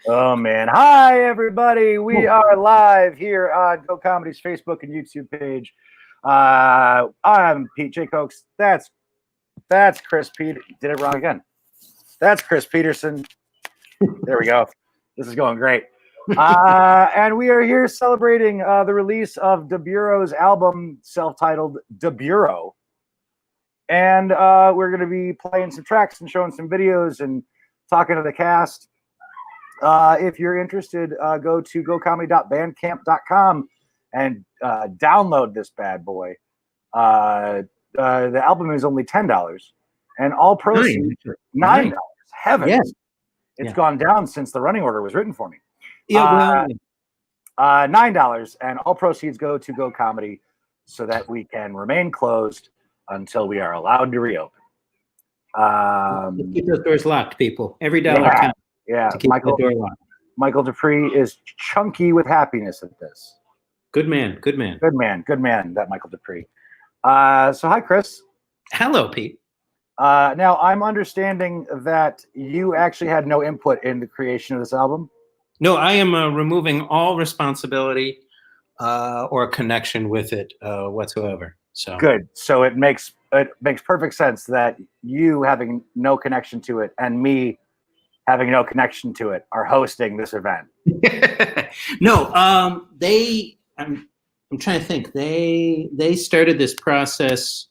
Oh man. Hi everybody. We are live here on Go Comedy's Facebook and YouTube page. I'm Pete J. Cokes. That's Chris Peter. Did it wrong again. That's Chris Peterson. There we go. This is going great. And we are here celebrating the release of De Bureau's album, self-titled De Bureau. And we're going to be playing some tracks and showing some videos and talking to the cast. If you're interested, go to gocomedy.bandcamp.com and download this bad boy. The album is only $10, and all proceeds $9. Heavens, Yeah. It's gone down since the running order was written for me. Yeah, $9, and all proceeds go to Go Comedy so that we can remain closed until we are allowed to reopen. keep those doors locked, people. Every dollar counts. Yeah, To keep the door locked. Michael Dupree is chunky with happiness at this. Good man. Good man. Good man, that Michael Dupree. So hi, Chris. Hello, Pete. Now, I'm understanding that you actually had no input in the creation of this album. No, I am removing all responsibility or connection with it whatsoever. So Good. So it makes perfect sense that you having no connection to it and me having no connection to it are hosting this event. No, I'm trying to think. They started this process.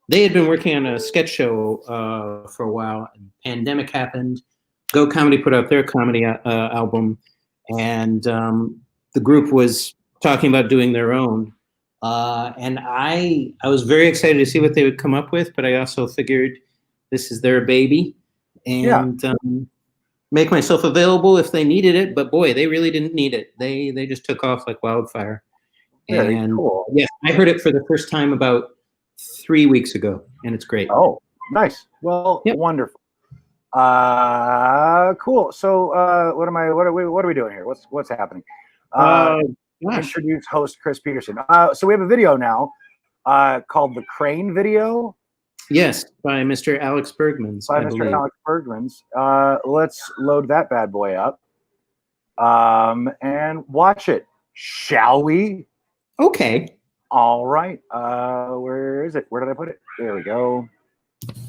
They had been working on a sketch show for a while. Pandemic happened. Go Comedy put out their comedy album, and the group was talking about doing their own. And I was very excited to see what they would come up with, but I also figured this is their baby, and make myself available if they needed it. But boy, they really didn't need it. They just took off like wildfire. Very And cool. yeah, I heard it for the first time about 3 weeks ago, and it's great. Oh, nice. Well, Yep. Wonderful. Cool. So, what are we doing here? What's happening? Gosh. Introduce host Chris Peterson. So we have a video now called the Crane video Yes, by Mr. Alex Bergmans. by I Mr. believe. Alex Bergmans. Let's load that bad boy up and watch it. Shall we? Okay. All right. Where is it? Where did I put it? There we go.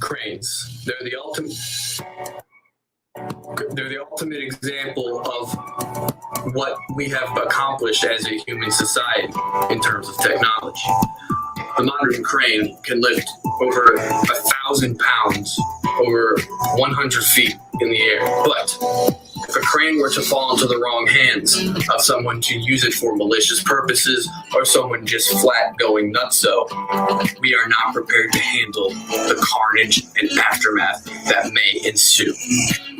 Cranes. They're the ultimate example of what we have accomplished as a human society in terms of technology. The modern crane can lift over 1,000 pounds over 100 feet in the air. But if a crane were to fall into the wrong hands of someone to use it for malicious purposes or someone just flat going nutso, we are not prepared to handle the carnage and aftermath that may ensue.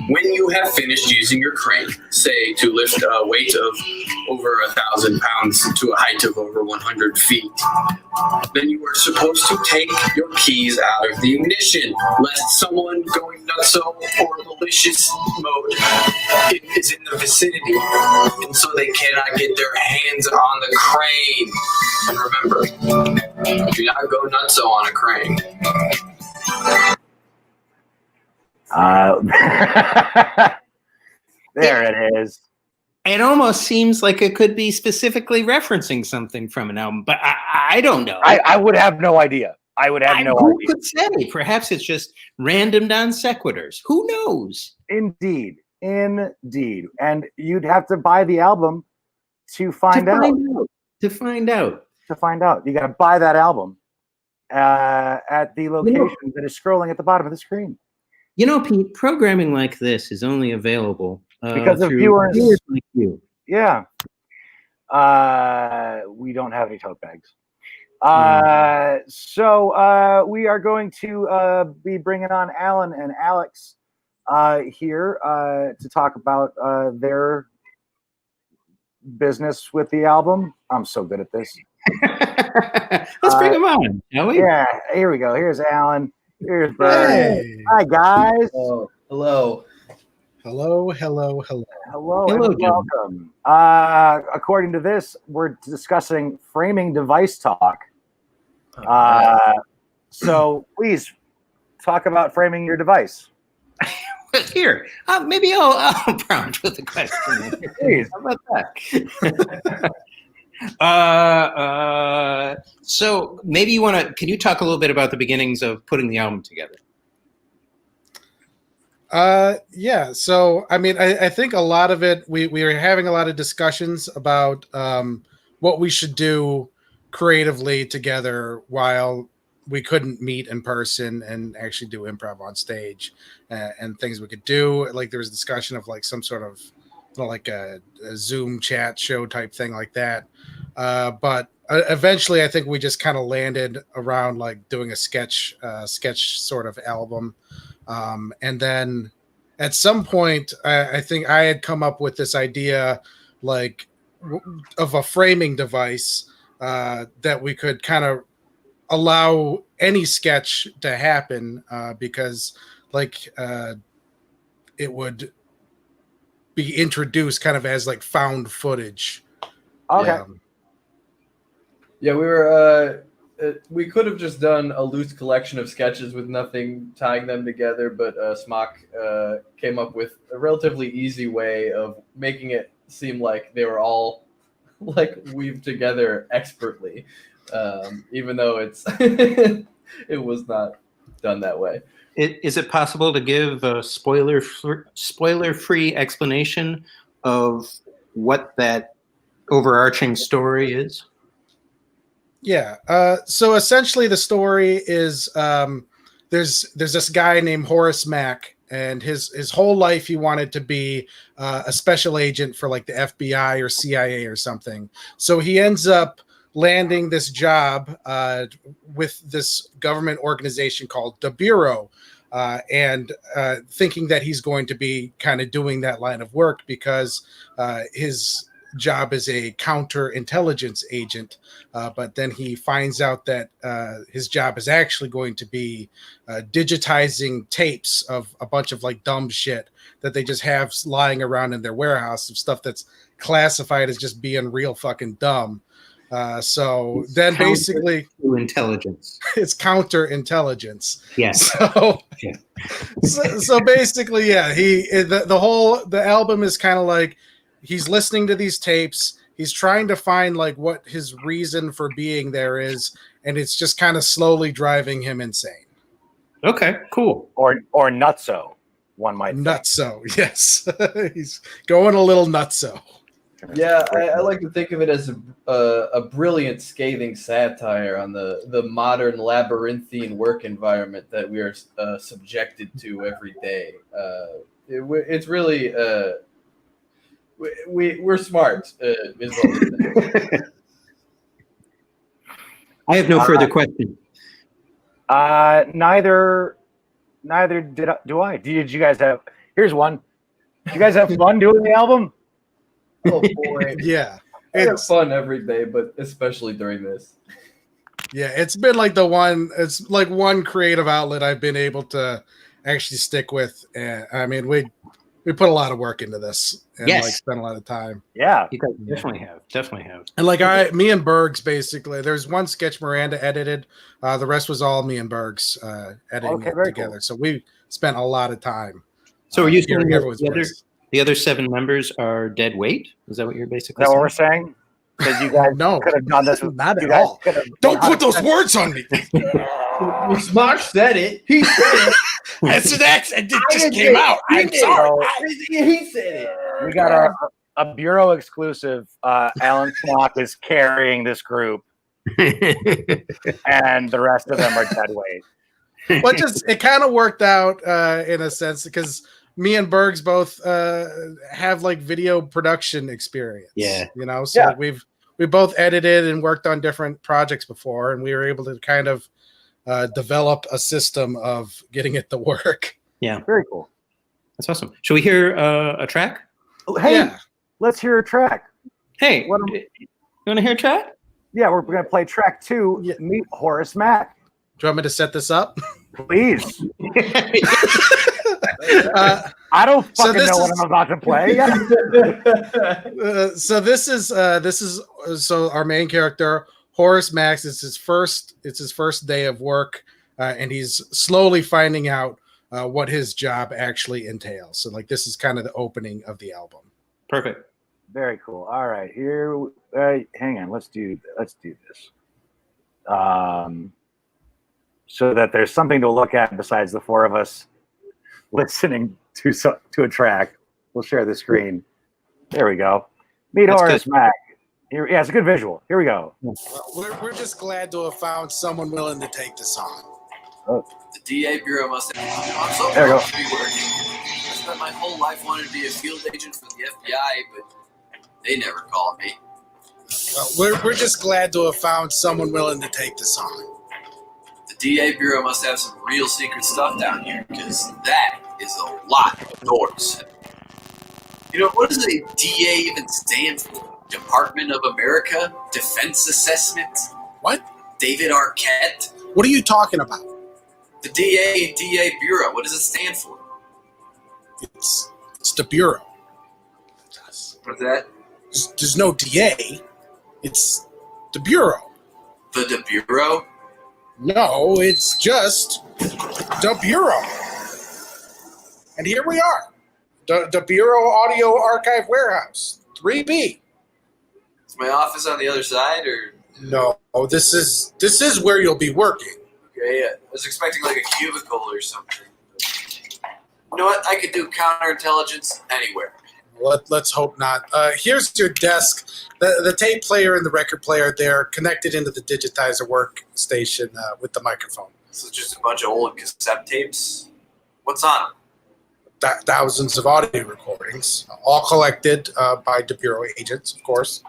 When you have finished using your crane, say to lift a weight of over 1,000 pounds to a height of over 100 feet, then you are supposed to take your keys out of the ignition, lest someone going nutso or malicious mode is in the vicinity, and so they cannot get their hands on the crane. And remember, do not go nutso on a crane. There it is. It almost seems like it could be specifically referencing something from an album, but I don't know. I would have no idea. Who could say? Perhaps it's just random non sequiturs. Who knows? Indeed. And you'd have to buy the album to find out. To find out. You got to buy that album at the location that is scrolling at the bottom of the screen. You know, Pete, programming like this is only available because of through viewers like you. Yeah. We don't have any tote bags. So we are going to be bringing on Alan and Alex here to talk about their business with the album. I'm so good at this. Let's bring them on, shall we? Yeah, here we go. Here's Alan. Here's Bert. Hey. Hi, guys. Hello. Hello, Hello, and welcome. According to this, we're discussing framing device talk. So please talk about framing your device. Here, maybe I'll prompt with a question. Please. How about that? So maybe you want to. Can you talk a little bit about the beginnings of putting the album together? Yeah. So, I mean, I think a lot of it, we were having a lot of discussions about what we should do creatively together while we couldn't meet in person and actually do improv on stage and things we could do. Like there was discussion of like some sort of, like a Zoom chat show type thing like that. But eventually I think we just kind of landed around like doing a sketch sort of album. And then at some point, I think I had come up with this idea like of a framing device that we could kind of allow any sketch to happen because like it would be introduced kind of as like found footage. Okay. Yeah, we could have just done a loose collection of sketches with nothing tying them together, but Smock came up with a relatively easy way of making it seem like they were all like weaved together expertly, even though it's it was not done that way. Is it possible to give a spoiler-free explanation of what that overarching story is? Yeah. So essentially the story is there's this guy named Horace Mack, and his whole life he wanted to be a special agent for like the FBI or CIA or something. So he ends up landing this job with this government organization called the Bureau, and thinking that he's going to be kind of doing that line of work because his job as a counterintelligence agent, but then he finds out that his job is actually going to be digitizing tapes of a bunch of like dumb shit that they just have lying around in their warehouse of stuff that's classified as just being real fucking dumb. So then basically intelligence. It's counterintelligence. Yes. So, Yeah. so basically, yeah, the album is kind of like he's listening to these tapes. He's trying to find like what his reason for being there is, and it's just kind of slowly driving him insane. Okay, cool. Or nutso, one might think. Nutso, yes. He's going a little nutso. Yeah, I like to think of it as a brilliant, scathing satire on the modern labyrinthine work environment that we are subjected to every day. It's really we're smart. Is what we think. I have no further question. Neither do I. Did you guys have? Here's one. Did you guys have fun doing the album? Oh boy, Yeah. I have fun every day, but especially during this. Yeah, it's been like it's like one creative outlet I've been able to actually stick with. And I mean, we put a lot of work into this and Yes. like spent a lot of time. Yeah. You guys definitely have. And like me and Bergs basically, there's one sketch Miranda edited. The rest was all me and Bergs editing Okay, it very together. cool. So we spent a lot of time. So are you hearing saying that everyone's the other 7 members are dead weight? Is that what you're basically Is that what saying? we're saying? Because you guys No, could have done this. not you at guys all. could have Don't put 100% those words on me. Smosh said it. He said it. That's an accent. It just didn't came say it. out. I I'm did. sorry. He said it. We got a Bureau exclusive. Alan Smock is carrying this group, and the rest of them are dead weight. Well, it kind of worked out in a sense because me and Bergs both have like video production experience. Yeah. You know, so Yeah. we both edited and worked on different projects before, and we were able to kind of develop a system of getting it to work. Yeah, Very cool. that's awesome. Should we hear a track? Hey, Yeah. let's hear a track. Hey, What you want to hear a track? Yeah, we're going to play track 2. Yeah. Meet Horace Mack. Do you want me to set this up? Please. uh, I don't So fucking this know what is- I'm about to play. so this is so our main character Horace Max. It's his first day of work, and he's slowly finding out what his job actually entails. So like this is kind of the opening of the album. Perfect. Very cool. All right, here. Hang on. Let's do this. So that there's something to look at besides the four of us listening to a track. We'll share the screen. There we go. Meet That's Horace good. Mack. Here, yeah, it's a good visual. Here we go. We're just glad to have found someone willing to take this on. The DA Bureau must have. I'm so There we go. proud to be working. I spent my whole life wanting to be a field agent for the FBI, but they never called me. We're just glad to have found someone willing to take this on. The DA Bureau must have some real secret stuff down here, because that is a lot of doors. You know, what does the DA even stand for? Department of America? Defense Assessment? What? David Arquette? What are you talking about? The DA and DA Bureau, what does it stand for? It's the Bureau. What's that? There's no DA. It's the Bureau. The Bureau? No, it's just the Bureau. And here we are. The Bureau Audio Archive Warehouse, 3B. Is my office on the other side, or? No, this is where you'll be working. Okay, yeah. I was expecting like a cubicle or something. You know what? I could do counterintelligence anywhere. Let's hope not. Here's your desk. The tape player and the record player, they're connected into the digitizer workstation with the microphone. This is just a bunch of old cassette tapes. What's on them? Thousands of audio recordings, all collected by the Bureau agents, of course.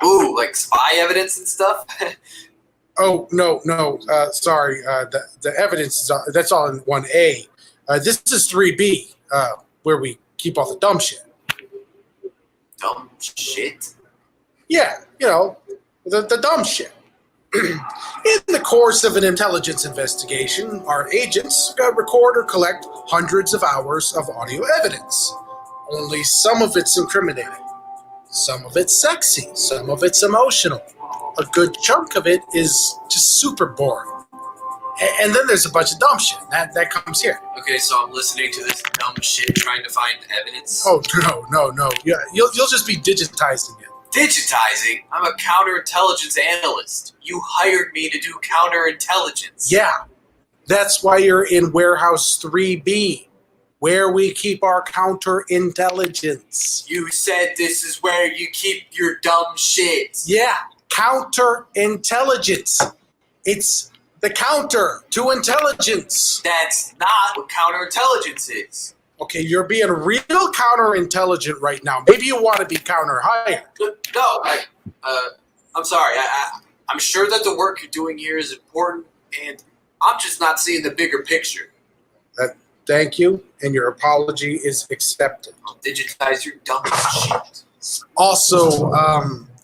Ooh, like spy evidence and stuff? Oh, no, sorry. The evidence, that's all in 1A. This is 3B, where we keep all the dumb shit. Dumb shit? Yeah, the dumb shit. In the course of an intelligence investigation, our agents record or collect hundreds of hours of audio evidence. Only some of it's incriminating. Some of it's sexy. Some of it's emotional. A good chunk of it is just super boring. And then there's a bunch of dumb shit. That comes here. Okay, so I'm listening to this dumb shit trying to find evidence. Oh, no. Yeah, you'll just be digitizing it. Digitizing? I'm a counterintelligence analyst. You hired me to do counterintelligence. Yeah, that's why you're in Warehouse 3B, where we keep our counterintelligence. You said this is where you keep your dumb shit. Yeah, counterintelligence. It's the counter to intelligence. That's not what counterintelligence is. Okay, you're being real counterintelligent right now. Maybe you want to be counter-hired. No, I'm sorry. I'm sure that the work you're doing here is important, and I'm just not seeing the bigger picture. Thank you, and your apology is accepted. I'll digitize your dumb shit. Also,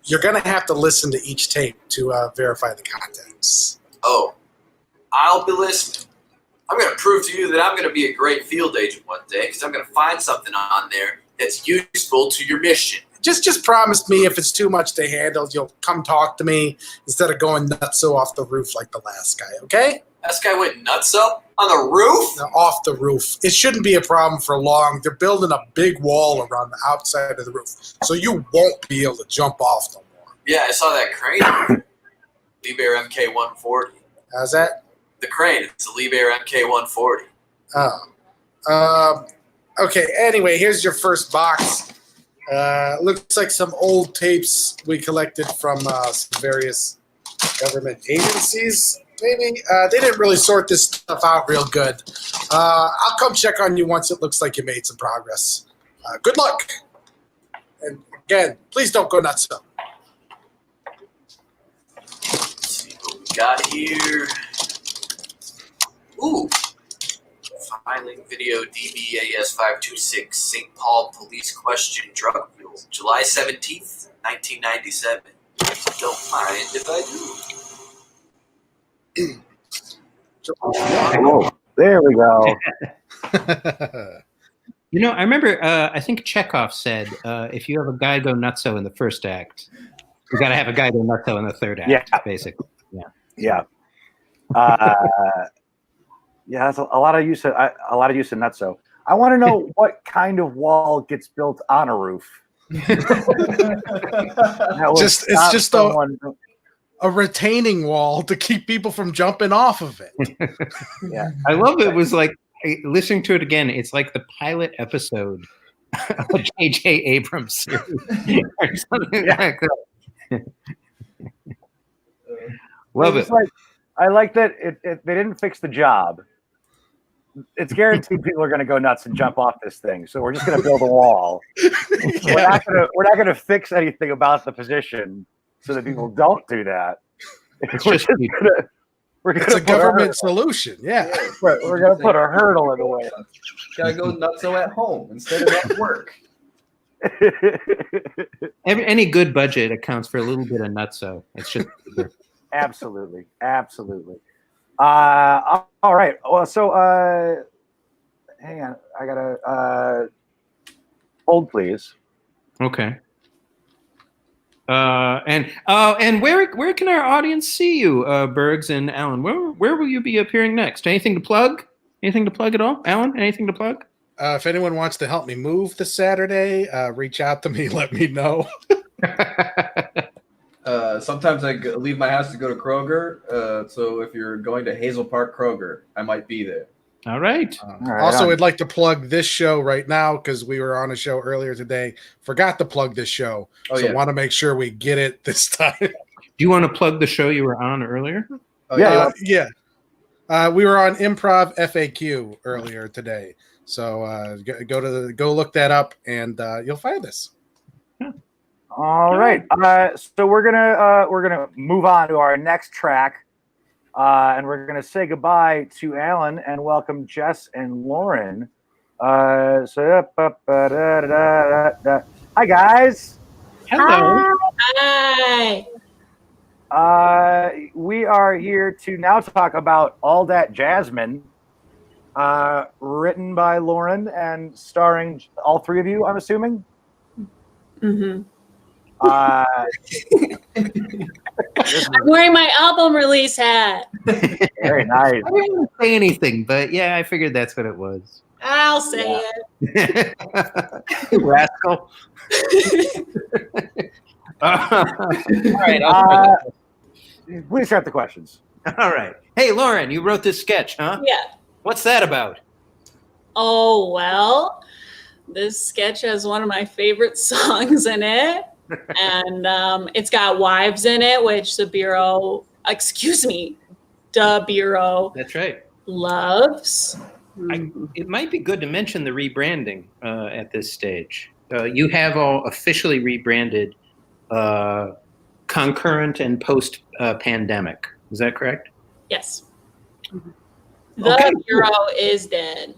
you're going to have to listen to each tape to verify the contents. Oh, I'll be listening. I'm going to prove to you that I'm going to be a great field agent one day, because I'm going to find something on there that's useful to your mission. Just promise me if it's too much to handle, you'll come talk to me instead of going nutso off the roof like the last guy, okay? This guy went nutso on the roof? Now, off the roof. It shouldn't be a problem for long. They're building a big wall around the outside of the roof, so you won't be able to jump off no more. Yeah, I saw that crane. Liebherr MK140. How's that? The crane. It's a Liebherr MK140. Oh. Okay, anyway, here's your first box. Looks like some old tapes we collected from some various government agencies. Maybe they didn't really sort this stuff out real good. I'll come check on you once it looks like you made some progress. Good luck. And again, please don't go nuts. Let's see what we got here. Ooh. Filing video DBAS 526 St. Paul Police Question Drug Mule, July 17th, 1997. Don't mind if I do. Oh, there we go. You know, I remember, I think Chekhov said, if you have a guy go nutso in the first act, you got to have a guy go nutso in the third act, Yeah. basically. Yeah. Yeah, that's a lot of use. A lot of use in nutso. I want to know what kind of wall gets built on a roof. That would It's stop just someone. a retaining wall to keep people from jumping off of it. Yeah, I love it. Was like listening to it again. It's like the pilot episode of a J.J. Abrams series or something like that. Love It's it. like, I like that they didn't fix the job. It's guaranteed people are going to go nuts and jump off this thing. So we're just going to build a wall. We're not going to fix anything about the position so that people don't do that. It's We're just just gonna, we're It's gonna a put government solution. Yeah. we're going to put a hurdle in the way. Gotta go nutso at home instead of at work. Any good budget accounts for a little bit of nutso. It's just Absolutely. All right. Well, so hang on. I gotta hold, please. okay. And where can our audience see you, Bergs and Alan? Where will you be appearing next? Anything to plug? Anything to plug at all, Alan? Anything to plug? If anyone wants to help me move this Saturday, reach out to me. Let me know. Sometimes I leave my house to go to Kroger. So if you're going to Hazel Park Kroger, I might be there. All right. right, Also, on. I'd like to plug this show right now because we were on a show earlier today. Forgot to plug this show. Oh, so yeah. want to make sure we get it this time. Do you want to plug the show you were on earlier? Oh, Yeah. Yeah. We were on Improv FAQ earlier today. So go look that up and you'll find us. All right. So we're gonna move on to our next track, and we're gonna say goodbye to Alan and welcome Jess and Lauren. Hi guys. Hello. Hi. We are here to now talk about All That Jasmine, written by Lauren and starring all three of you, I'm assuming. Mm-hmm. Uh, I'm wearing my album release hat. very nice. I didn't want to say anything, but yeah, I figured that's what it was. I'll say Rascal. All right. Please start the questions. All right. Hey, Lauren, you wrote this sketch, huh? it. Yeah. What's that about? Oh, well, this sketch has one of my favorite songs in it. And it's got wives in it, which the Bureau That's right. loves. It might be good to mention the rebranding at this stage. You have all officially rebranded concurrent and post-pandemic. Is that correct? Yes. The Okay. Bureau is dead.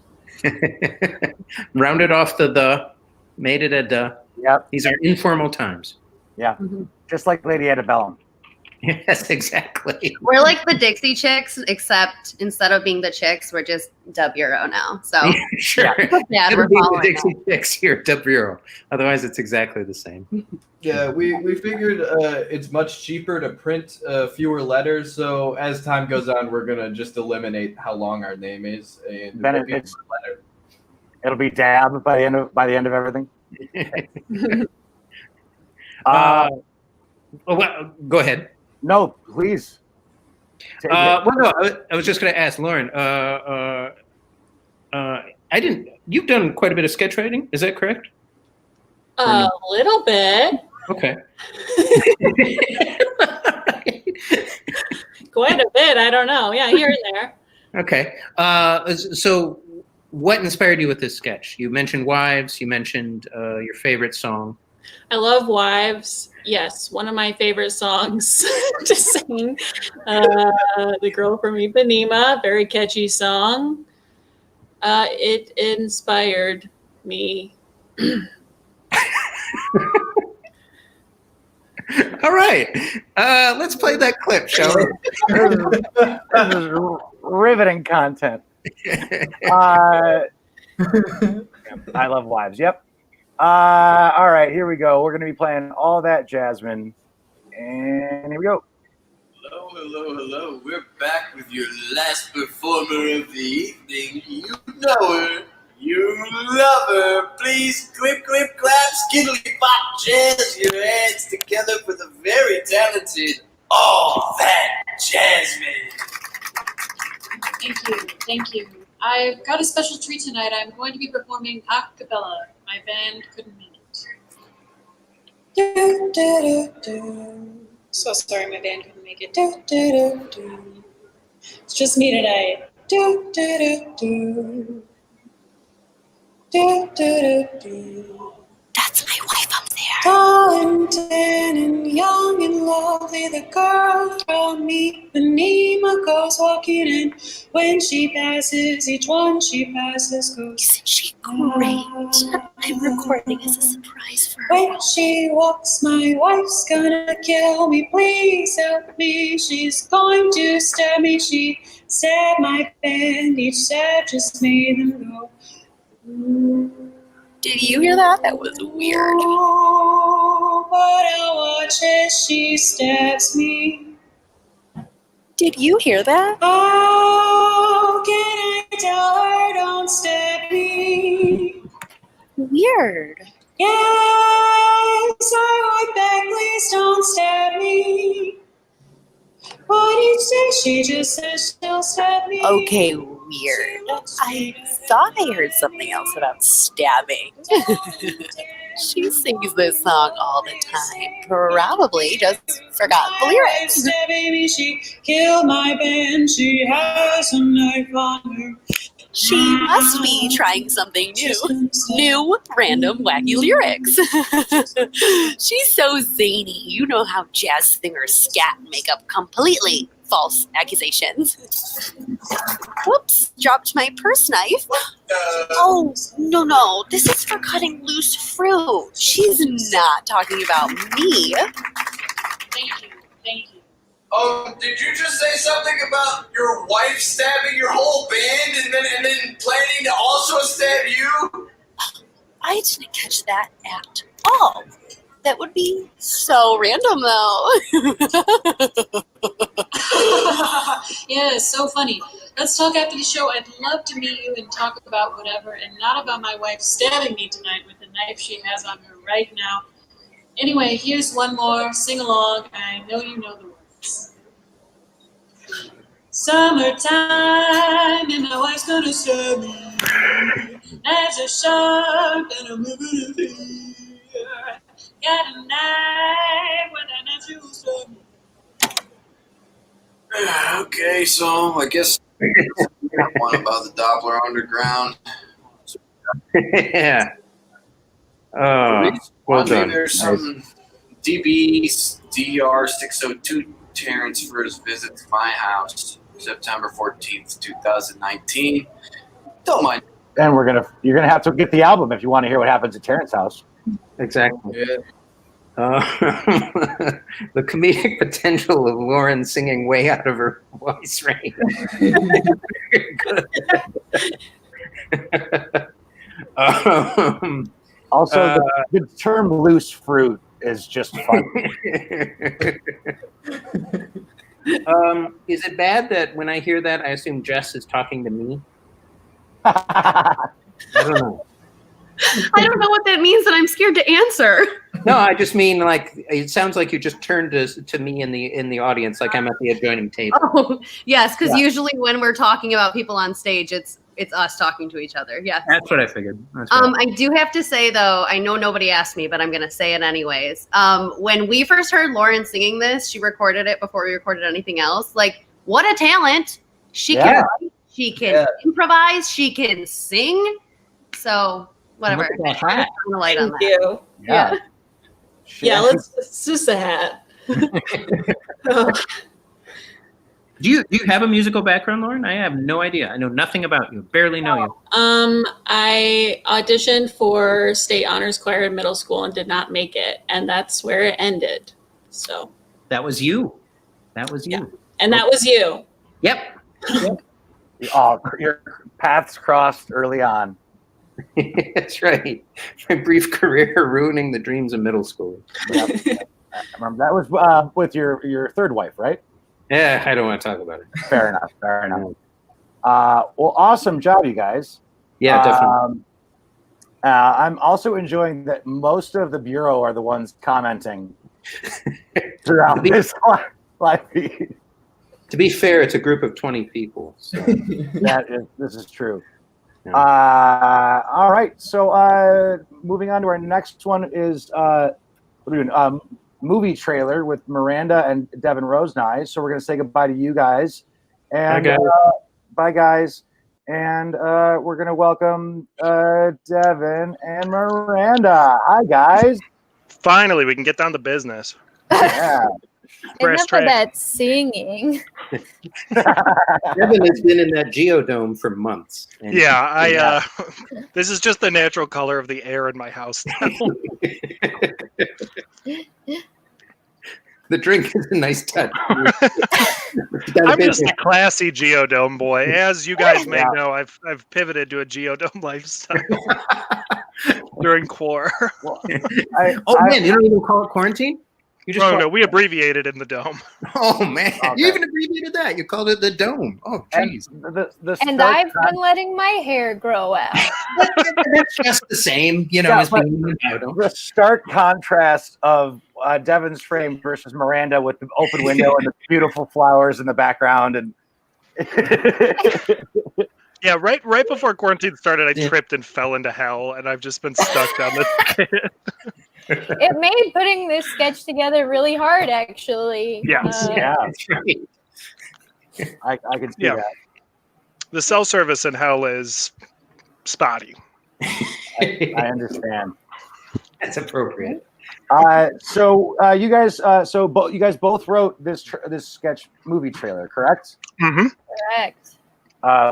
Rounded off the, made it a duh. Yep. These are informal times. Just like Lady Antebellum. Yes, exactly. We're like the Dixie Chicks, except instead of being the Chicks, we're just the Bureau now. So Sure. yeah, It'll we're be the following Dixie it. Chicks here at the Bureau. Otherwise, it's exactly the same. Yeah, we figured it's much cheaper to print fewer letters. So as time goes on, we're gonna just eliminate how long our name is, and Then it'll be it's- one letter. It'll be Dab by the end of everything. Well, go ahead. No, please. Take it. I was just going to ask Lauren. I didn't. You've done quite a bit of sketch writing. Is that correct? A little bit. Okay. Quite a bit. I don't know. Yeah, here and there. Okay. So, what inspired you with this sketch? You mentioned wives. You mentioned your favorite song. I love Wives. Yes, one of my favorite songs to sing. The Girl from Ipanema, very catchy song. It inspired me. All right. Let's play that clip, shall we? This is riveting content. I love Wives. Yep. All right, here we go. We're going to be playing All That Jasmine. And here we go. Hello, hello. We're back with your last performer of the evening. You know her. You love her. Please clip, clap, skiddly pop, jazz your hands together for the very talented All That Jasmine. Thank you. I've got a special treat tonight. I'm going to be performing a cappella. My band couldn't make it. So sorry my band couldn't make it. It's just me tonight. That's my wife up there. Tall and tan and young and lovely, the girl from Ipanema goes walking in. When she passes, each one she passes goes. Isn't she great? I'm recording as a surprise for her. When she walks, my wife's gonna kill me. Please help me. She's going to stab me. She stabbed my band. Each stab just made them go. Did you hear that? That was weird. Oh, but I'll watch as she stabs me. Did you hear that? Oh, can I tell her don't stab me? Weird. Yes, I want back, please don't stab me. But each day she just says she'll stab me. Okay, weird. I thought I heard something else about stabbing. She sings this song all the time. Probably just forgot the lyrics. Baby, she killed my band. She has a knife on her. She must be trying something new. New, random, wacky lyrics. She's so zany. You know how jazz singers scat and make up completely false accusations. Whoops, dropped my purse knife. Oh, no, this is for cutting loose fruit. She's not talking about me. Thank you. Did you just say something about your wife stabbing your whole band and then planning to also stab you? I didn't catch that at all. That would be so random, though. Yeah, it's so funny. Let's talk after the show. I'd love to meet you and talk about whatever, and not about my wife stabbing me tonight with the knife she has on her right now. Anyway, here's one more. Sing along. I know you know the words. Summertime, and my wife's gonna stab me. Knives are sharp, and I'm moving to fear. Got a knife, when I knife you stab me. Okay, so I guess one about the Doppler Underground. Yeah. Well Maybe done. there's some DBDR 602 Terrence for his visit to my house, September 14th, 2019. Don't mind. And you're gonna have to get the album if you want to hear what happens at Terrence's house. Exactly. Yeah. The comedic potential of Lauren singing way out of her voice range. Also, the term "loose fruit" is just fun. Is it bad that when I hear that, I assume Jess is talking to me? I I don't know. I don't know what that means, and I'm scared to answer. No, I just mean like it sounds like you just turned to me in the audience, like I'm at the adjoining table. Oh, yes, because Yeah. usually when we're talking about people on stage, it's us talking to each other. Yes. That's what I figured. That's what I do have to say though, I know nobody asked me, but I'm gonna say it anyways. When we first heard Lauren singing this, she recorded it before we recorded anything else. Like, what a talent! She Yeah. can write, she can improvise, she can sing. So whatever. Look at that I'm hat. gonna light on Thank that. you. yeah. Yeah, it's just a hat. Do you have a musical background, Lauren? I have no idea. I know nothing about you. Barely know you. I auditioned for state honors choir in middle school and did not make it, and that's where it ended. So, That was you. That was you. and that was you. Yep. Oh, your paths crossed early on. That's right. My brief career ruining the dreams of middle school. Yep. I remember that was with your third wife, right? Yeah, I don't want to talk about it. Fair enough. Fair enough. Well, awesome job, you guys. Yeah, definitely. I'm also enjoying that most of the bureau are the ones commenting throughout this live feed. To be fair, it's a group of 20 people. So. This is true. Yeah. All right. So moving on to our next one is what are we doing? Movie trailer with Miranda and Devin Rosenai. So we're going to say goodbye to you guys. And bye, guys. And we're going to welcome Devin and Miranda. Hi, guys. Finally, we can get down to business. Yeah. Enough of that singing. Devin has been in that geodome for months. Yeah, this is just the natural color of the air in my house now. The drink is a nice touch. I'm just a classy geodome boy. As you guys may know, I've pivoted to a geodome lifestyle during Quar. Well, man, you don't even call it quarantine? You just no, we abbreviated in the dome. Oh man, Okay. You even abbreviated that. You called it the dome. Oh jeez. And I've been letting my hair grow out. That's just the same, as being the stark contrast of Devin's frame versus Miranda with the open window and the beautiful flowers in the background, and yeah, right before quarantine started, I tripped and fell into hell, and I've just been stuck down this. It made putting this sketch together really hard, actually. Yes. yeah, I can see that. The cell service in hell is spotty. I understand. That's appropriate. So you guys, you guys both wrote this sketch movie trailer, correct? Mm-hmm. Correct.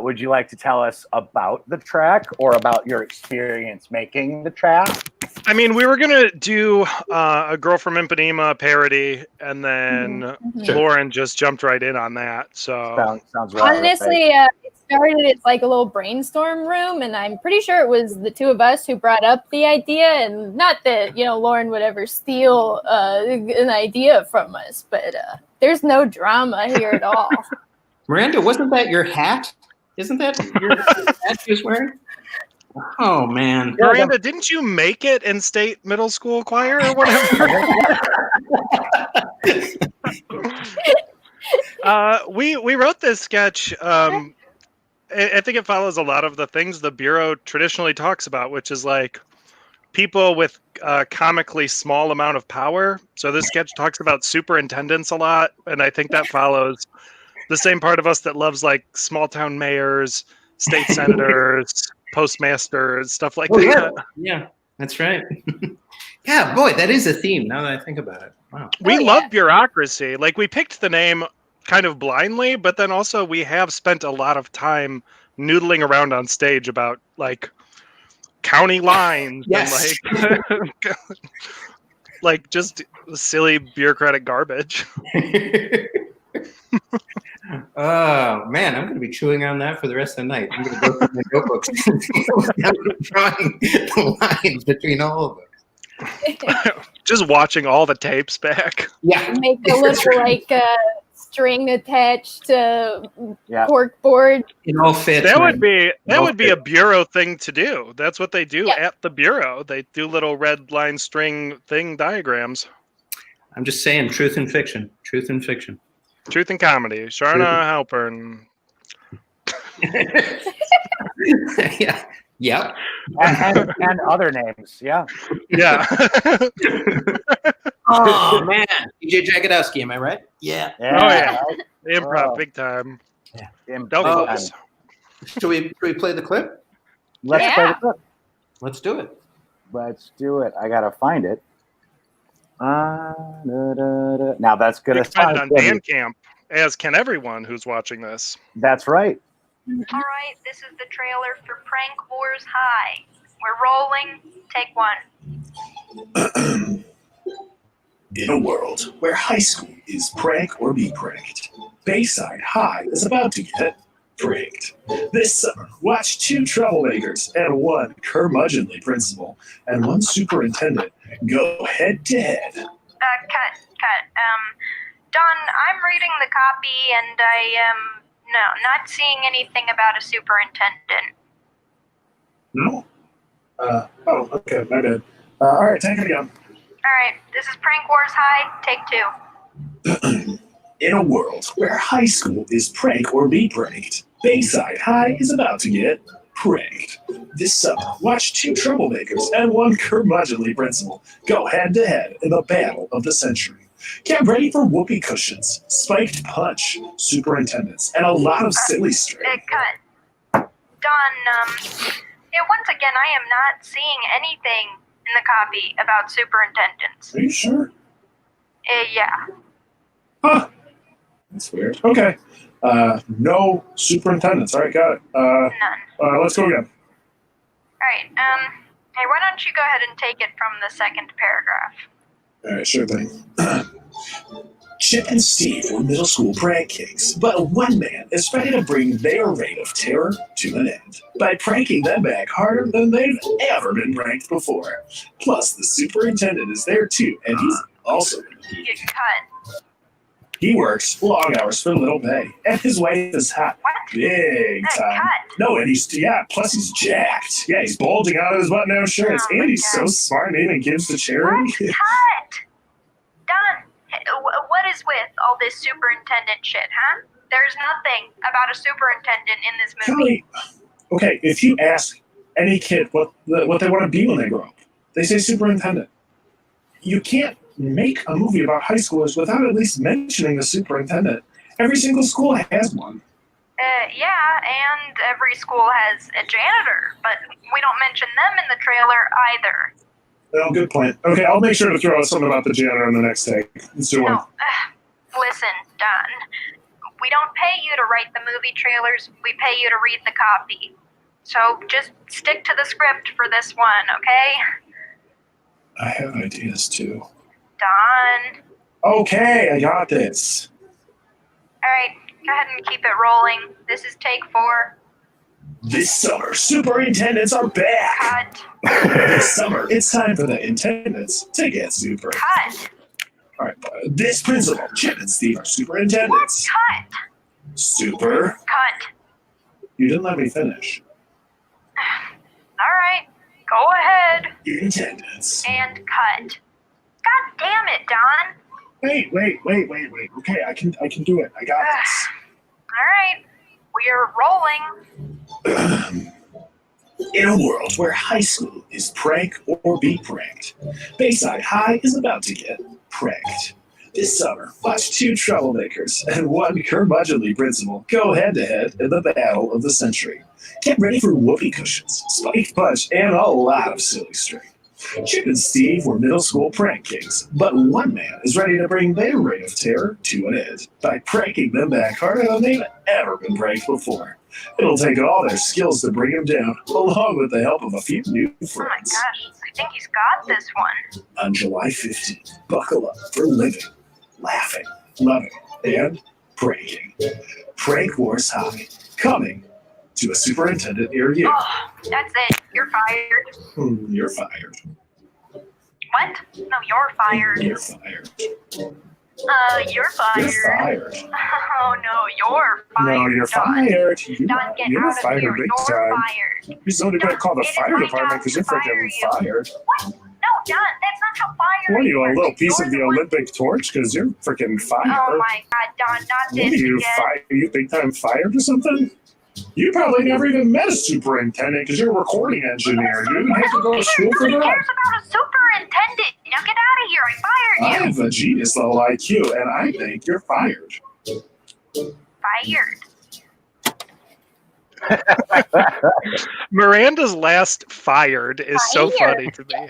Would you like to tell us about the track or about your experience making the track? I mean, we were gonna do a Girl from Ipanema parody, and then Lauren just jumped right in on that. So sounds right. Honestly, it started. It's like a little brainstorm room, and I'm pretty sure it was the two of us who brought up the idea. And not that Lauren would ever steal an idea from us, but there's no drama here at all. Miranda, wasn't that your hat? Isn't that your hat she was wearing? Oh man, Miranda, didn't you make it in state middle school choir or whatever? We wrote this sketch. I think it follows a lot of the things the Bureau traditionally talks about, which is like people with a comically small amount of power. So this sketch talks about superintendents a lot, and I think that follows the same part of us that loves like small town mayors, state senators, postmasters, stuff like that. Yeah, that's right. Yeah, boy, that is a theme now that I think about it. Wow. We love bureaucracy. Like, we picked the name kind of blindly, but then also we have spent a lot of time noodling around on stage about like county lines and like like just silly bureaucratic garbage. Oh man, I'm going to be chewing on that for the rest of the night. I'm going to go through my notebooks and drawing the lines between all of them. Just watching all the tapes back. Yeah, make a little like string attached to cork board. It all fits. That would be a bureau thing to do. That's what they do at the bureau. They do little red line string thing diagrams. I'm just saying, truth and fiction. Truth and fiction. Truth and comedy. Sharna Halpern. Yeah. Yep. And other names. Yeah. Yeah. Oh man, DJ Jagodowski, am I right? Yeah. Oh yeah. Improv, big time. Yeah. Douglas. Should we play the clip? Let's play the clip. Let's do it. Let's do it. I gotta find it. Now that's gonna sound on Bandcamp, as can everyone who's watching this. That's right. All right, this is the trailer for Prank Wars High. We're rolling. Take one. In a world where high school is prank or be pranked, Bayside High is about to get pranked. This summer, watch two troublemakers and one curmudgeonly principal and one superintendent go head to head. Cut. Don, I'm reading the copy and I am not seeing anything about a superintendent. No? Oh, okay, my bad. All right, take it again. All right, this is Prank Wars High, take 2. In a world where high school is prank or be pranked, Bayside High is about to get pranked. This summer, watch 2 troublemakers and 1 curmudgeonly principal go head-to-head in the battle of the century. Get ready for whoopee cushions, spiked punch, superintendents, and a lot of silly string. Cut. Don, once again, I am not seeing anything in the copy about superintendents. Are you sure? Yeah. Huh. That's weird. Okay. No superintendents. All right, got it. None. Let's go again. All right, hey, why don't you go ahead and take it from the second paragraph? All right, sure thing. Chip and Steve were middle school prank kings, but one man is ready to bring their reign of terror to an end by pranking them back harder than they've ever been pranked before. Plus, the superintendent is there too, and he's also You get cut. he works long hours for little pay, and his wife is hot What? big time. Cut. No, and plus he's jacked. Yeah, he's bulging out of his button-down shirts, Oh my and he's so God. smart and even gives to charity. What? Cut. Don, what is with all this superintendent shit, huh? There's nothing about a superintendent in this movie. Kelly, okay, if you ask any kid what they want to be when they grow up, they say superintendent. You can't make a movie about high schoolers without at least mentioning the superintendent. Every single school has one. Yeah, and every school has a janitor, but we don't mention them in the trailer either. Oh, good point. Okay, I'll make sure to throw out something about the janitor in the next take. Let's do one. No, listen, Don. We don't pay you to write the movie trailers. We pay you to read the copy. So just stick to the script for this one, okay? I have ideas too. Don. Okay, I got this. All right, go ahead and keep it rolling. This is take 4. This summer, superintendents are back. Cut. This summer, it's time for the intendants to get super. Cut. All right, this principal, Chip and Steve, are superintendents. Cut. Super. Cut. You didn't let me finish. All right, go ahead. Intendants. And cut. God damn it, Don. Wait. Okay, I can do it. I got this. All right, we're rolling. In a world where high school is prank or be pranked, Bayside High is about to get pranked. This summer, watch 2 troublemakers and 1 curmudgeonly principal go head-to-head in the battle of the century. Get ready for whoopee cushions, spiked punch, and a lot of silly string. Chip and Steve were middle school prank kings, but one man is ready to bring their reign of terror to an end by pranking them back harder than they've ever been pranked before. It'll take all their skills to bring him down, along with the help of a few new Oh my friends. gosh, I think he's got this one. On July 15th, buckle up for living, laughing, loving, and pranking. Prank Wars High, coming to a superintendent near you. Oh, that's it. You're fired. You're fired. What? No, you're fired. You're fired. You're fired. You're fired. Oh no, you're fired. No, you're Don. fired. Don, get You're out of fired here. big You're time. fired. You're somebody better call the It is fire my department job because to you're fire freaking you. fired. What? No, Don, that's not how firing What are you, a works. little piece You're of the one- Olympic torch? Because you're freaking fired. Oh my god, Don, not What this are you, again. you think I'm fired or something? You probably never even met a superintendent because you're a recording engineer. You didn't have to go to school for Who that. cares about a superintendent? Now get out of here. I I fired you. have a genius level IQ, and I think you're fired. Fired. Miranda's last fired is so Fired. funny to me.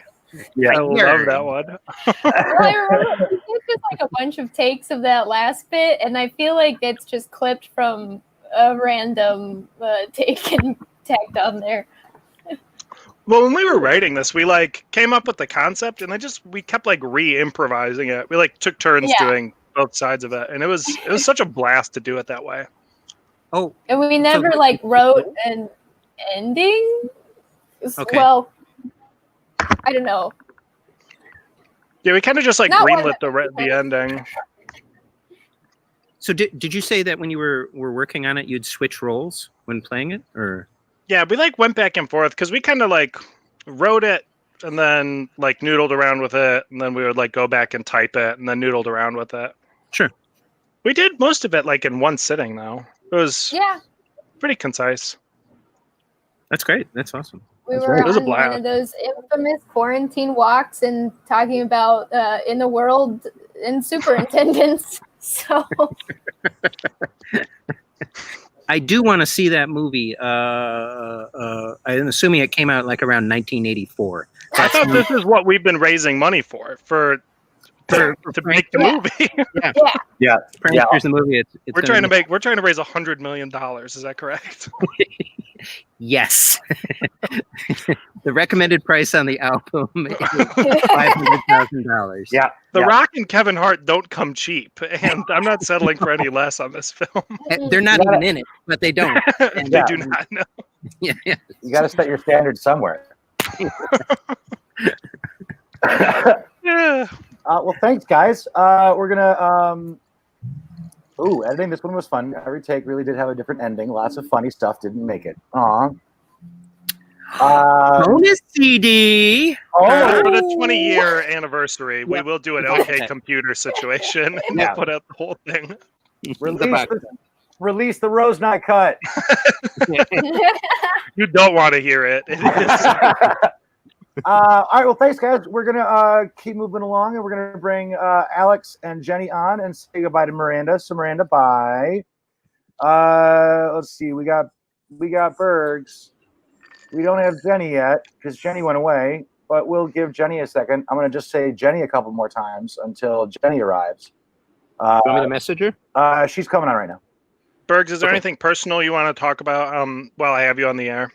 Yeah. I love that one. Well, I remember it's just like a bunch of takes of that last bit, and I feel like it's just clipped from a random take and tacked on there. Well, when we were writing this, we came up with the concept, and we kept re-improvising it. We took turns Yeah. doing both sides of it, and it was such a blast to do it that way. Oh, And we never wrote an ending. Okay. Well, I don't know. Yeah, we kind of just Not one greenlit the ending. So did you say that when you were working on it, you'd switch roles when playing it, or? Yeah, we like went back and forth because we kind of like wrote it and then like noodled around with it, and then we would like go back and type it and then noodled around with it. Sure. We did most of it like in one sitting though. It was pretty concise. That's great. That's awesome. We That's were great. It was a on one blast. of those infamous quarantine walks and talking about in the world and superintendents. So I do want to see that movie. I'm assuming it came out like around 1984. I thought this is what we've been raising money for to make the movie. Yeah. Here's the movie. We're trying to raise $100 million. Is that correct? Yes. The recommended price on the album is $500,000. Yeah. The Rock and Kevin Hart don't come cheap, and I'm not settling for any less on this film. They're not even in it, but they don't. And They do not know. Yeah. You got to set your standards somewhere. Yeah. Well, thanks, guys. We're gonna. Editing this one was fun. Every take really did have a different ending. Lots of funny stuff didn't make it. Bonus CD. For the 20-year anniversary, we will do an OK Computer situation and Yeah. put out the whole thing. Release the Rose Not Cut. You don't want to hear it. It is. All right, well, thanks, guys. We're gonna keep moving along, and we're gonna bring Alex and Jenny on and say goodbye to Miranda. So, Miranda, bye. Let's see. We got Bergs. We don't have Jenny yet because Jenny went away, but we'll give Jenny a second. I'm gonna just say Jenny a couple more times until Jenny arrives. You want me to message her? She's coming on right now. Bergs, is there anything personal you want to talk about while I have you on the air?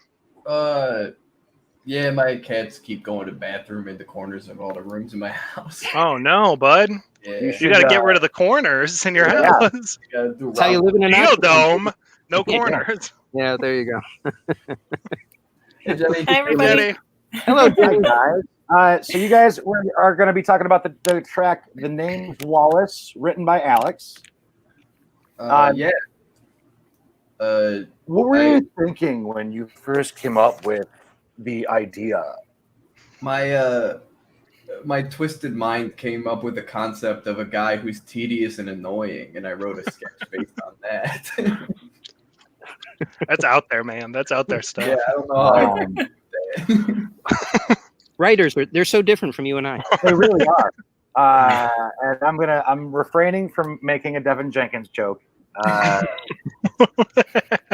Yeah, my cats keep going to the bathroom in the corners of all the rooms in my house. Oh no, bud! Yeah. You got to get rid of the corners in your house. That's how you live in an Geodome, no corners. Yeah, there you go. Hey, Jenny. Hi, everybody. Jenny. Hello, Jenny. Hi, guys. So you guys are going to be talking about the track "The Name's Wallace," written by Alex. Yeah. What were you thinking when you first came up with the idea? My twisted mind came up with the concept of a guy who's tedious and annoying, and I wrote a sketch based on that. That's out there, man. That's out there stuff. Yeah, I don't know how Writers, they're so different from you and I. They really are. And I'm refraining from making a Devin Jenkins joke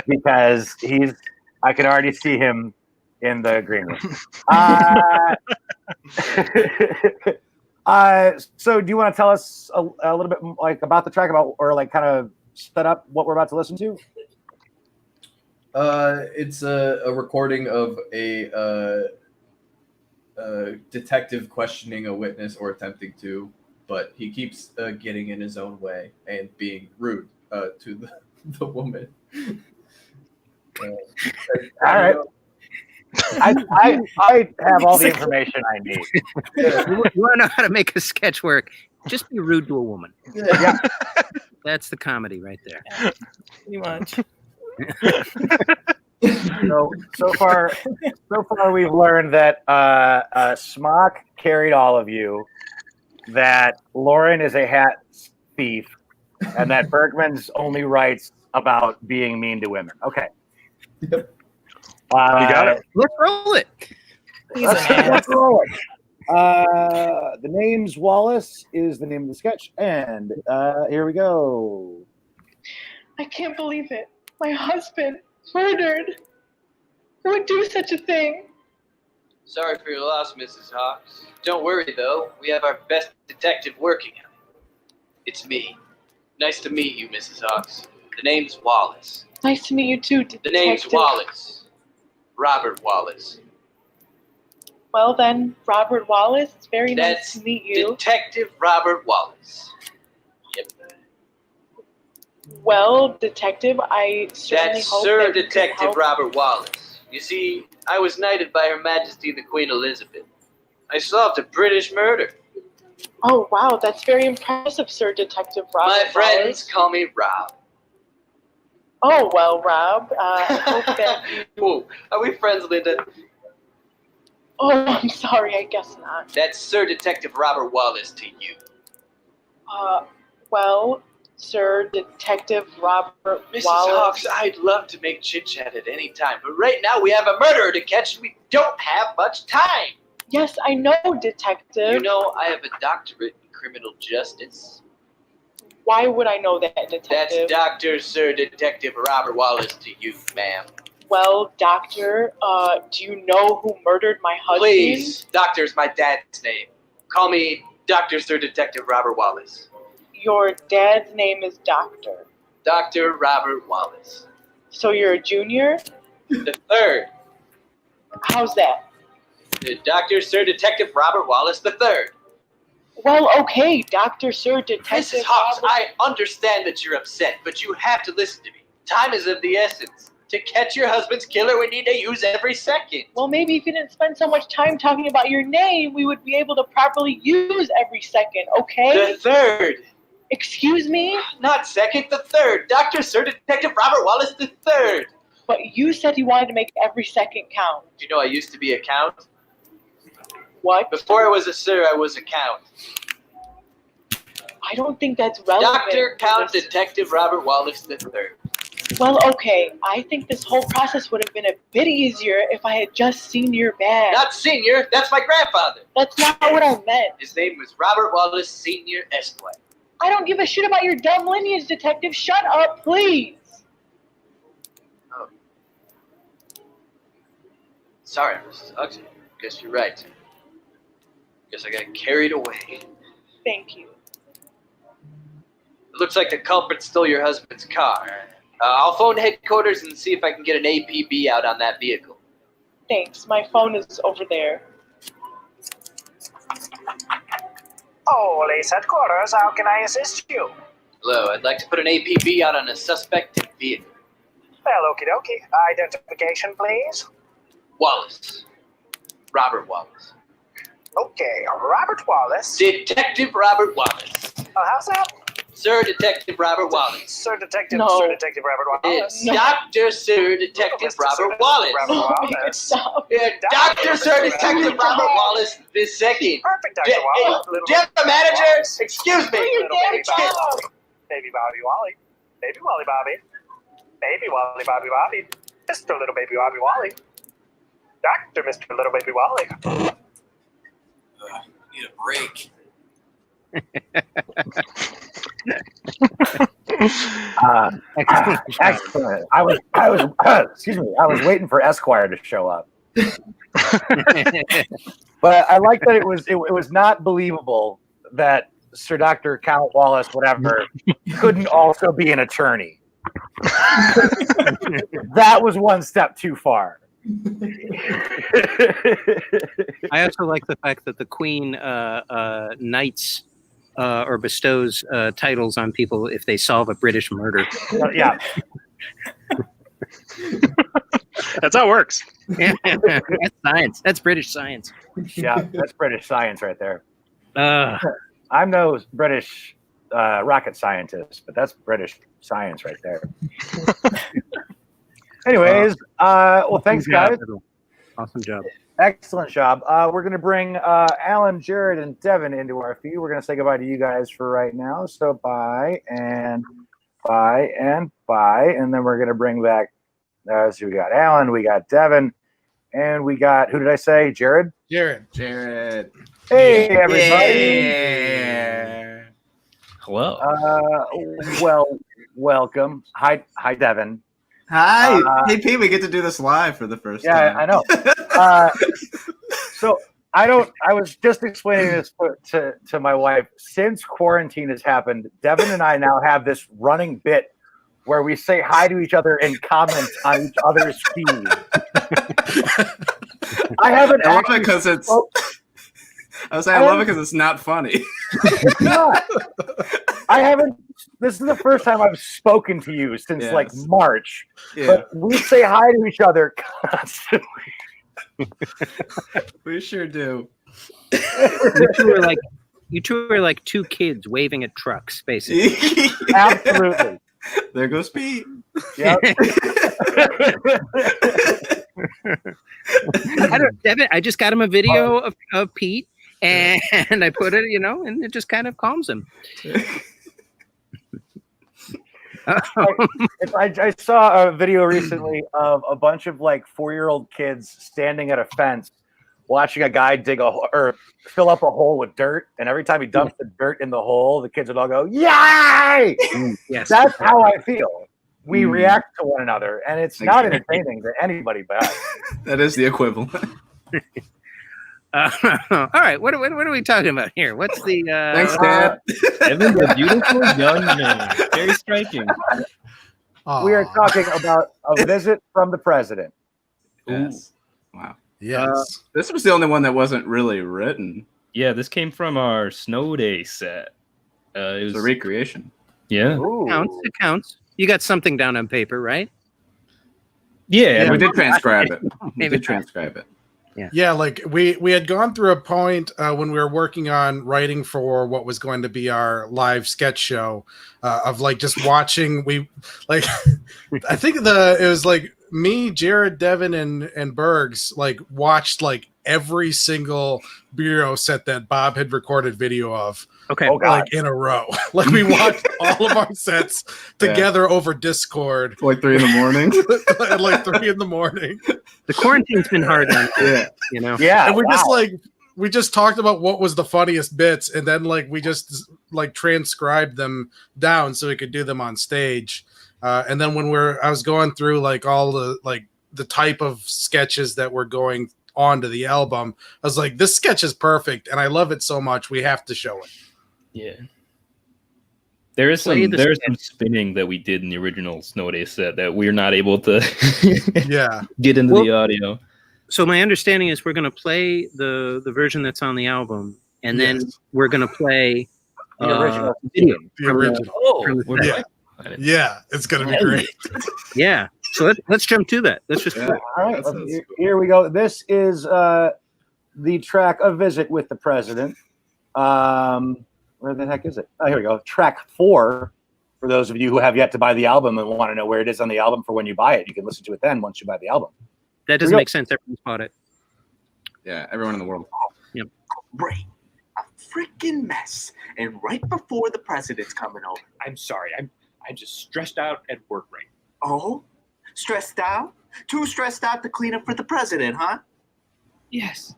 because I can already see him in the green room. So do you want to tell us a little bit like about the track or like kind of set up what we're about to listen to? It's a recording of a detective questioning a witness or attempting to, but he keeps getting in his own way and being rude to the woman. All right. I have all the information I need. You want to know how to make a sketch work? Just be rude to a woman. Yeah. That's the comedy right there. Pretty much. So far we've learned that Smock carried all of you, that Lauren is a hat thief, and that Bergman's only writes about being mean to women. Okay. Yep. You got it. Let's roll it. Let's roll it. The Name's Wallace is the name of the sketch, and here we go. I can't believe it. My husband murdered. Who would do such a thing? Sorry for your loss, Mrs. Hawks. Don't worry, though. We have our best detective working on it. It's me. Nice to meet you, Mrs. Hawks. The name's Wallace. Nice to meet you too, detective. The name's Wallace. Robert Wallace. Well then, Robert Wallace, it's very nice That's to meet you. Detective Robert Wallace. Yep. Well, detective, I certainly That's hope Sir that you can Detective help. Robert Wallace. You see, I was knighted by Her Majesty the Queen Elizabeth. I solved a British murder. Oh, wow, that's very impressive, Sir Detective Rob. My friends call me Rob. Oh, well, Rob, I hope that Whoa, are we friends, Linda? Oh, I'm sorry, I guess not. That's Sir Detective Robert Wallace to you. Well, Sir Detective Robert Mrs. Wallace. Hawks, I'd love to make chit-chat at any time, but right now we have a murderer to catch and we don't have much time. Yes, I know, Detective. You know, I have a doctorate in criminal justice. Why would I know that, Detective? That's Dr. Sir Detective Robert Wallace to you, ma'am. Well, Doctor, do you know who murdered my husband? Please, Doctor's my dad's name. Call me Dr. Sir Detective Robert Wallace. Your dad's name is Doctor. Dr. Robert Wallace. So you're a junior? The third. How's that? Dr. Sir Detective Robert Wallace the third. Well, okay, Dr. Sir Detective Mrs. Hawks, Robert... I understand that you're upset, but you have to listen to me. Time is of the essence. To catch your husband's killer, we need to use every second. Well, maybe if you didn't spend so much time talking about your name, we would be able to properly use every second, okay? The third. Excuse me? Not second, the third. Dr. Sir Detective Robert Wallace the third. But you said you wanted to make every second count. Do you know I used to be a count? What? Before I was a sir, I was a count. I don't think that's relevant. Dr. Count Detective Robert Wallace the third. Well, okay, I think this whole process would have been a bit easier if I had just seen your badge. Not senior, that's my grandfather. That's not what I meant. His name was Robert Wallace Sr. Esquire. I don't give a shit about your dumb lineage, Detective. Shut up, please. Oh. Sorry, Mrs. Hawks. Guess you're right. Guess I got carried away. Thank you. It looks like the culprit stole your husband's car. I'll phone headquarters and see if I can get an APB out on that vehicle. Thanks. My phone is over there. Police headquarters, how can I assist you? Hello, I'd like to put an APB out on a suspected vehicle. Well, okie dokie. Identification, please. Wallace. Robert Wallace. Okay, Robert Wallace. Detective Robert Wallace. How's that? Sir Detective Robert Wallace. Sir Detective, No. Sir Detective Robert Wallace. It's Dr. Sir Detective Mr. Robert Sir Wallace. Robert Wallace. Stop. Yeah, Dr. Sir Detective Robert Wallace the second. Perfect, Dr. Wallace. Little Deputy Mr. Manager, Wallace. excuse me. Your Little damn baby Bobby job. Wally. Baby Bobby Wally. Baby Wally Bobby. Baby Wally Bobby Bobby. Mr. Little Baby Bobby Wally. Dr. Mr. Little Baby Wally. Need a break. Excellent. I was excuse me. I was waiting for Esquire to show up, but I like that it was not believable that Sir Dr. Count Wallace, whatever, couldn't also be an attorney. That was one step too far. I also like the fact that the Queen knights or bestows titles on people if they solve a British murder. Yeah. That's how it works. That's science. That's British science. Yeah, that's British science right there. Uh, I'm no British rocket scientist, but that's British science right there. Anyways, well, thanks, guys. Awesome job. Excellent job. We're going to bring Alan, Jared, and Devin into our feed. We're going to say goodbye to you guys for right now. So bye, and bye, and bye. And then we're going to bring back, so we got Alan, we got Devin, and we got, who did I say? Jared? Jared. Hey, everybody. Yeah. Hello. Well, welcome. Hi, Devin. Hi. Hey, Pete, we get to do this live for the first time. Yeah, I know. So I was just explaining this to my wife. Since quarantine has happened, Devin and I now have this running bit where we say hi to each other and comment on each other's feed. I haven't. I love it because it's. I love it because it's not funny. It's not. I haven't. This is the first time I've spoken to you since like March. Yeah. But we say hi to each other constantly. We sure do. You two are like You two are like two kids waving at trucks, basically. Absolutely. There goes Pete. Yep. Devin, I just got him a video of Pete, and I put it, and it just kind of calms him. I saw a video recently of a bunch of like 4-year-old kids standing at a fence watching a guy fill up a hole with dirt, and every time he dumps the dirt in the hole, the kids would all go, "Yay!" Yes. That's how I feel. We react to one another, and it's not entertaining to anybody but us. That is the equivalent. All right, what are we talking about here? What's the? Thanks, Dad. Evan's a beautiful young man. Very striking. We are talking about a visit from the president. Yes. Wow. Yes. This was the only one that wasn't really written. Yeah, this came from our snow day set. It was a recreation. Yeah. It counts. You got something down on paper, right? Yeah, we did transcribe it. We Maybe did transcribe it. Yeah, like we had gone through a point when we were working on writing for what was going to be our live sketch show of like just watching. I think it was like me, Jared, Devin, and Bergs like watched like every single bureau set that Bob had recorded video of. Okay, like in a row. Like we watched all of our sets together over Discord. Like 3 a.m. At like 3 a.m. The quarantine's been hard on you. Yeah, and we just talked about what was the funniest bits, and then like we just like transcribed them down so we could do them on stage. And then when I was going through like all the type of sketches that were going onto the album, I was like, this sketch is perfect, and I love it so much. We have to show it. Yeah. There's some spinning that we did in the original Snow Day set that we're not able to get into the audio. So my understanding is we're going to play the version that's on the album, and then we're going to play the original video. The original. Yeah, it's going to be great. Yeah. So let's jump to that. Let's just all right. Here we go. This is the track "A Visit with the President." Where the heck is it? Oh, here we go. Track 4. For those of you who have yet to buy the album and want to know where it is on the album for when you buy it, you can listen to it then once you buy the album. That doesn't make sense. Everyone's bought it. Yeah, everyone in the world. Yep. Great. A freaking mess. And right before the president's coming over. I'm sorry. I'm just stressed out at work right now. Oh? Stressed out? Too stressed out to clean up for the president, huh? Yes.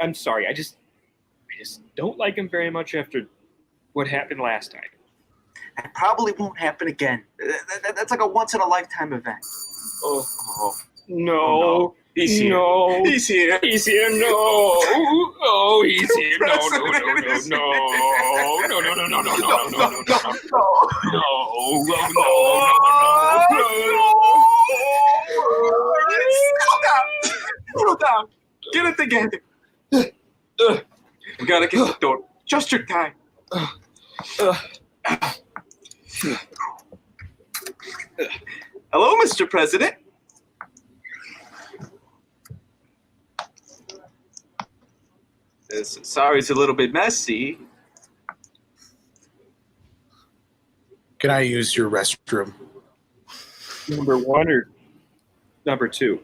I'm sorry. I just don't like him very much after what happened last time. That probably won't happen again. That's like a once-in-a-lifetime event. Oh no. Oh, no. He's here. No. He's here. He's here. No. Oh, he's here. No. Settle down. Get it together. We gotta get the door. Just your time. Hello, Mr. President. Sorry, it's a little bit messy. Can I use your restroom? Number 1 or number 2?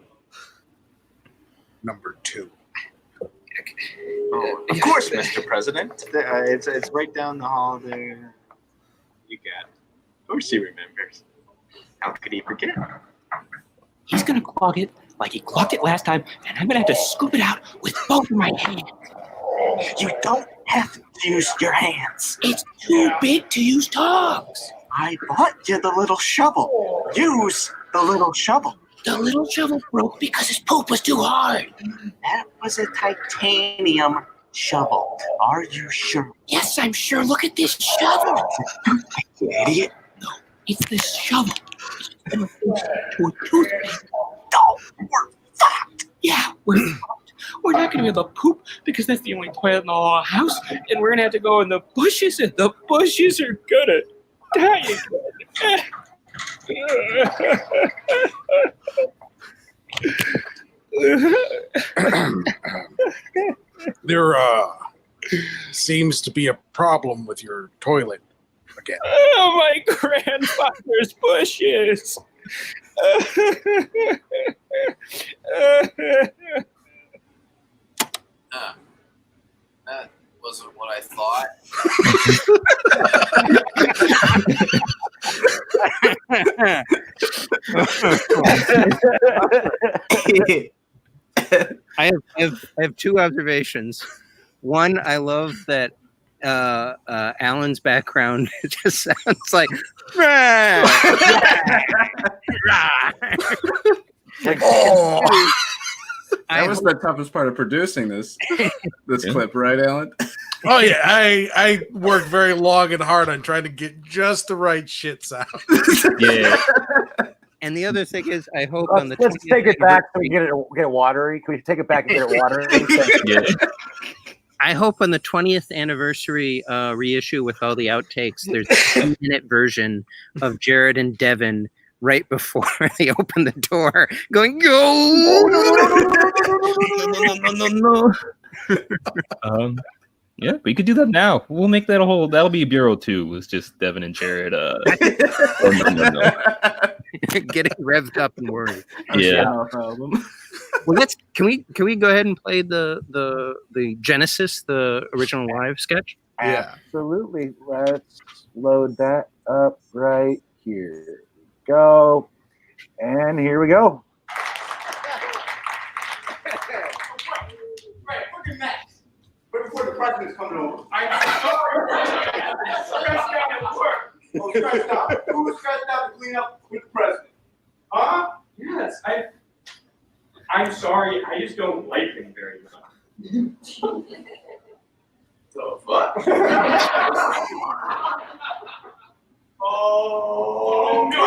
Number 2. Oh, of course, Mr. President. It's right down the hall there. You got it. Of course he remembers. How could he forget? He's gonna clog it like he clogged it last time, and I'm gonna have to scoop it out with both of my hands. You don't have to use your hands. It's too big to use tongs. I bought you the little shovel. Use the little shovel. The little shovel broke because his poop was too hard. That was a titanium shovel. Are you sure? Yes, I'm sure. Look at this shovel. You idiot. No, it's this shovel. It's gonna fix to a toothpaste. No, we're fucked. Yeah, we're fucked. We're not gonna be able to poop because that's the only toilet in the whole house, and we're gonna have to go in the bushes, and the bushes are gonna die again. Seems to be a problem with your toilet again. Oh, my grandfather's bushes. That wasn't what I thought. I have two observations. One, I love that Alan's background just sounds like That was the toughest part of producing this clip, right, Alan? Oh yeah, I worked very long and hard on trying to get just the right shit sound. Yeah. And the other thing is, I hope on the Let's 20th take it back so we get it watery. Can we take it back and get it watery? Yeah. I hope on the 20th anniversary reissue with all the outtakes, there's a 2-minute version of Jared and Devin right before they open the door, going go. Yeah, we could do that now. We'll make that that'll be Bureau 2. It's just Devin and Jared. Getting revved up and worried. Yeah. No problem. Well, can we go ahead and play the Genesis, the original live sketch? Yeah. Absolutely. Let's load that up right here. Go. And here we go. But before the president's coming over, I'm stressed out at work. Oh, stressed out. Who was stressed out to clean up with the president? Huh? Yes, I'm sorry. I just don't like him very much. The fuck? Oh no!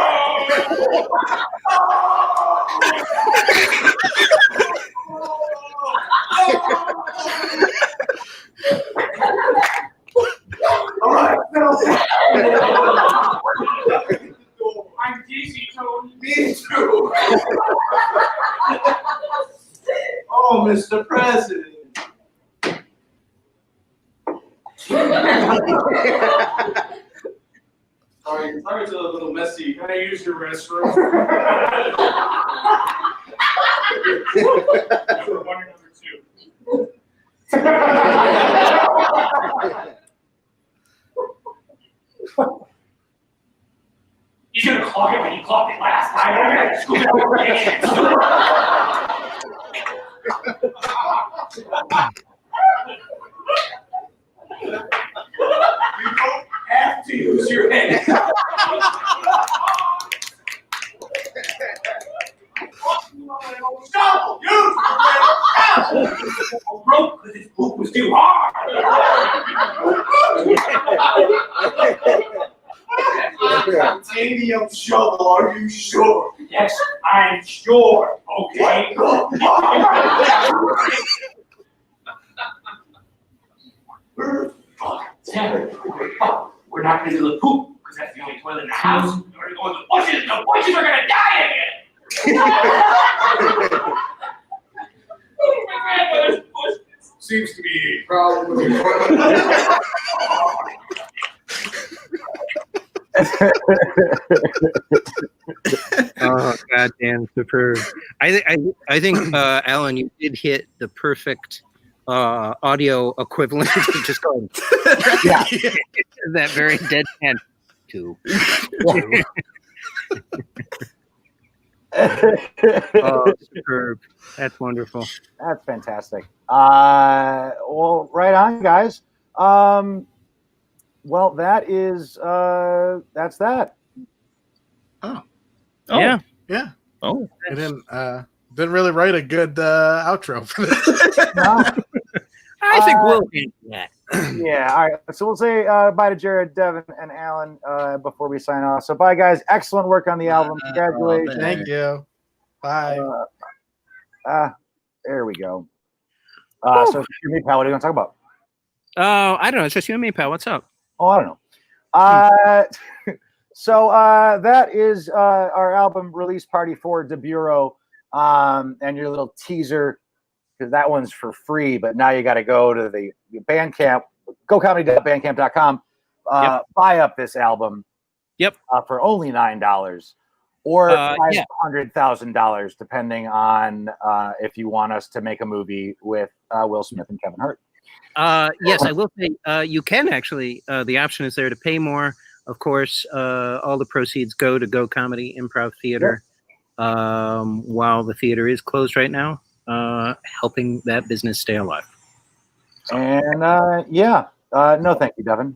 All right, I'm dizzy, Tony. Me too. Oh, Mr. President. Sorry, it's a little messy. Can I use your restroom? One number 2. He's gonna clog it when he clogged it last time. I'm gonna scoop it out with You don't have to use your hands. Shovel! Use the shovel! I'm broke because this poop was too hard. Titanium shovel, are you sure? Yes, I'm sure. Okay. We're not going to do the poop because that's the only toilet in the house. We're going to go in the bushes. The bushes are going to die again. My grandmother's bushes. Seems to be a problem with your toilet. Oh, goddamn, superb! I think Alan, you did hit the perfect audio equivalent of just going. Yeah, that very deadpan. Two. Oh, superb! That's wonderful. That's fantastic. Well, right on, guys. Well, that's that. Oh. Yeah. Yeah. Oh. I didn't really write a good outro for this. I think we'll handle that. Yeah. All right. So we'll say bye to Jared, Devin, and Alan before we sign off. So bye, guys. Excellent work on the album. Congratulations. Thank you. Bye. There we go. So me, pal, what are you going to talk about? Oh, I don't know. It's just you and me, pal. What's up? Oh, I don't know. So that is our album release party for De Bureau, and your little teaser because that one's for free. But now you got to go to the Bandcamp, gocomedy.bandcamp.com, buy up this album. Yep. For only $9 or yeah. $500,000, depending on if you want us to make a movie with Will Smith and Kevin Hart. Yes, I will say you can actually. The option is there to pay more. Of course, all the proceeds go to Go Comedy Improv Theater. While the theater is closed right now, helping that business stay alive. And no, thank you, Devin.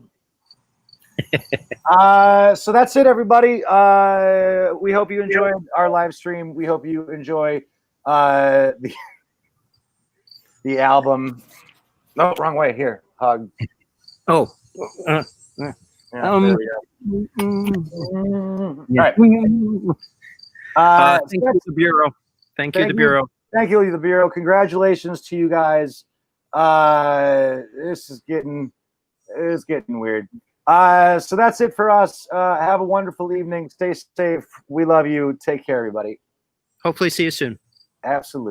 So that's it, everybody. We hope you enjoyed our live stream. We hope you enjoy the album. No, wrong way. Here, hug. Oh. There we go. All right. Thank you to the Bureau. Thank you, the Bureau. Thank you, the Bureau. Congratulations to you guys. This is getting weird. So that's it for us. Have a wonderful evening. Stay safe. We love you. Take care, everybody. Hopefully see you soon. Absolutely.